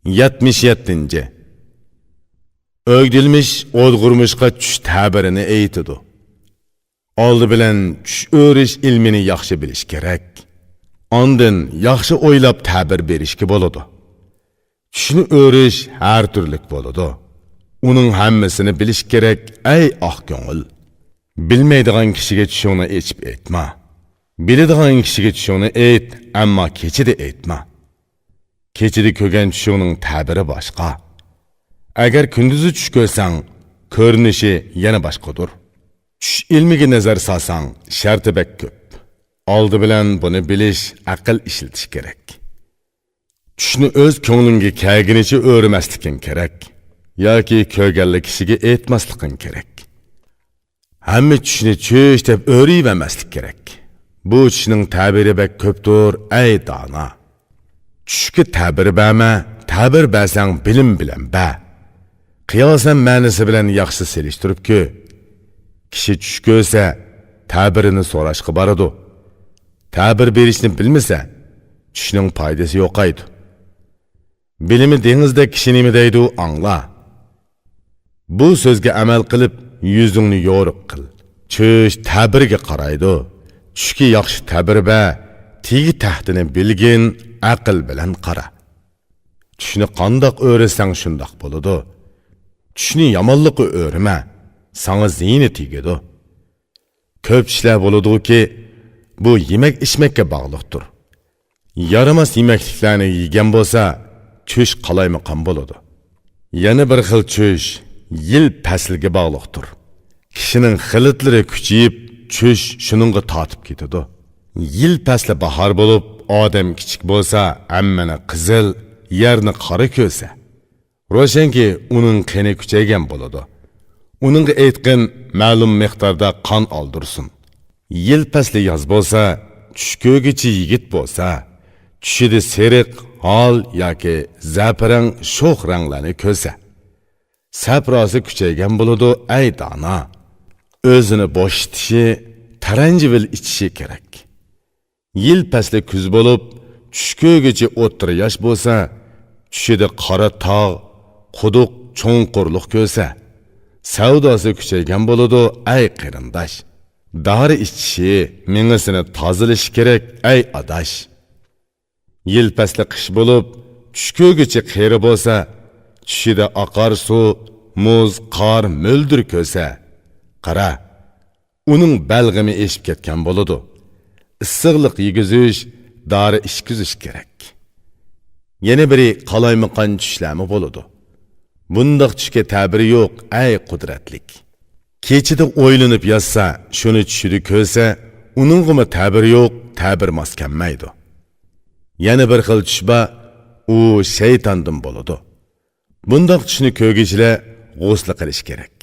77. Ögdilmiş, olgurmuşqa tush tabirini eytidu. Oldi bilan tush o'rish ilmini yaxshi bilish kerak. Ondan yaxshi o'ylab ta'bir berishga bo'ladi. Tushni o'rish har turlik bo'ladi. Uning hammasini bilish kerak, ey oq ko'ngil. Bilmaydigan kishiga tushingni echib aytma. Biladigan kishiga tushingni ayt, ammo kechida aytma. Kechida ko'rgan tushingning ta'biri boshqa. Agar kunduzi tush ko'rsang, ko'rinishi yana boshqadir. Tush ilmiga nazar solsang, sharti bak ko'p. Oldi bilan buni bilish, aql ishlatish kerak. Tushni o'z ko'nglingga kelgunicha o'rmasliging kerak, yoki ko'rganlik kishiga aytmasliging kerak. Hamma tushni tush deb o'rayvermaslik kerak. Bu tushning ta'biri bak ko'pdir, ey dona. Tushga ta'bir berma, ta'bir bersang bilim bilan ba. Qiyosan ma'nosi bilan yaxshi selishtirib-ku. Kishi tush ko'rsa, ta'birini so'rashga boradi. Ta'bir berishni bilmasa, tushning foydasi yo'qaydi. Bilimi dengizda kishi nima deydi, angla. Bu so'zga amal qilib, yuzingni yo'riq qil. Tush ta'birga qaraydi. Tushga yaxshi ta'bir ber, tegi tahtini bilgin, aql bilan qara. Tushni qandoq o'rasang shundoq bo'ladi. Tushni yomonlikqa o'rma, sana ziyni tegadi. Ko'p ishlar bo'ladi-ki, bu yemek içmekka bog'liqdir. Yaramas yemekliklarni yegan bo'lsa, tush qalaymaqon bo'ladi. Yana bir xil tush yil faslga bog'liqdir. Kishining xilitlari kuchayib, tush shuningga tortib ketadi. Yil fasli bahor bo'lib, odam kichik bo'lsa, hammani qizil, yerni qora ko'rsa, ro'shanki uning qani kuchaygan bo'ladi. Uningga aytqin ma'lum miqdorda qon oldirsin. Yil fasli yoz bo'lsa, tush ko'rgichi yigit bo'lsa, tushida seriq, hol yoki zaparang sho'x ranglarni ko'rsa, saprosi kuchaygan bo'ladi, ey dona. O'zini bo'shitishi, taranjivil ichishi kerak. Yil fasli kuz bo'lib, tush ko'rgichi o'ttir yosh bo'lsa, tushida qora tog', quduq, cho'nqurliq ko'rsa, savdosi kuchaygan bo'ladi, ey qarindosh. Dori ichishi, mingisini tozalashi kerak, ey adash. Yil fasli qish bo'lib, tush ko'rgichi qeri bo'lsa, tushida oqar suv, muz, qor, mo'ldir ko'rsa, qara, uning balg'imi eshib ketgan bo'ladi. Issiqlik yegizish, dori ishkizish kerak. Yana biri qalaymaqon tushlarmi bo'ladi. Bundoq tushga ta'biri yo'q, ey qudratlik. Kechida o'ylanib yotsa, shuni tushida ko'rsa, uningga ta'bir yo'q, ta'bir maskanmaydi. Yana bir xil tush bor, u shaytondan bo'ladi. Bundoq tushni ko'rgichilar g'usl qilish kerak.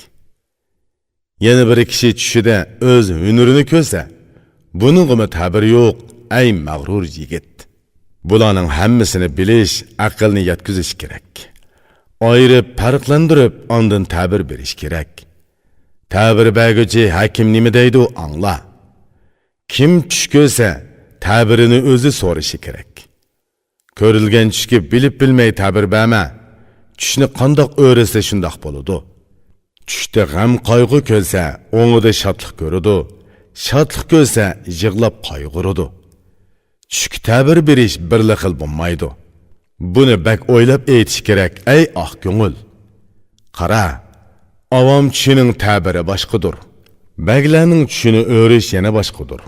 Yana bir kishi tushida o'z hunurini ko'rsa, buningga ta'bir yo'q, ey mag'rur yigit. Bularning hammasini bilish, aqlni yetkazish kerak. Ayirib, farqlantirib, ondan ta'bir berish kerak. Ta'bir berguchi hakim nima deydi, angla. Kim tush ko'rsa, ta'birini o'zi so'rashi kerak. Ko'rilgan tushga bilib bilmay ta'bir berma. Tushni qandoq o'rasa shundoq bo'ladi. Tushda g'am qayg'u ko'rsa, o'ngida shodlik ko'radi. Shodlik ko'rsa, yig'lab qayg'uradi. Tushga ta'bir berish bir xil bo'lmaydi. Buni bak o'ylab aytish kerak, ey oq ko'ngil. Qara, avom tushining ta'biri boshqadir. Baglarning tushini o'rish yana boshqadir.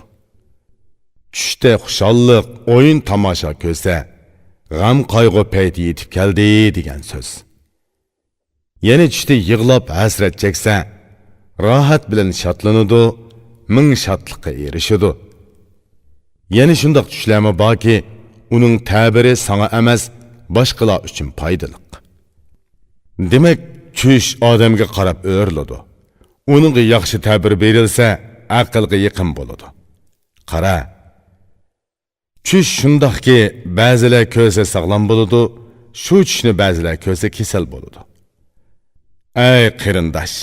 Tushda xushallik, o'yin tomosha ko'rsa, g'am qayg'u payti yetib keldi degan so'z. Yana tushda yig'lab hasrat cheksa, rohat bilan shodlanadi, ming shodlikqa erishadi. Yana shundoq tushlarmi borki, uning ta'biri sana emas, boshqalar uchun foydali. Demak, tush odamga qarab o'riladi. Uningga yaxshi ta'bir berilsa, aqlga yaqin bo'ladi. Qara, tush shundoqki, ba'zilar ko'rsa sog'lom bo'ladi, shu tushni ba'zilar ko'rsa kasal bo'ladi. Ey qarindosh,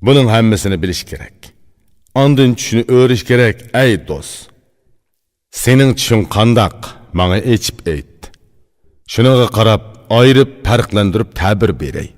buning hammasini bilish kerak. Ondan tushni o'rish kerak, ey do'st. Sening tushing qandoq? Menga aytib ayt. Shunaga qarab ayırıp farqlandırıp ta'bir beray.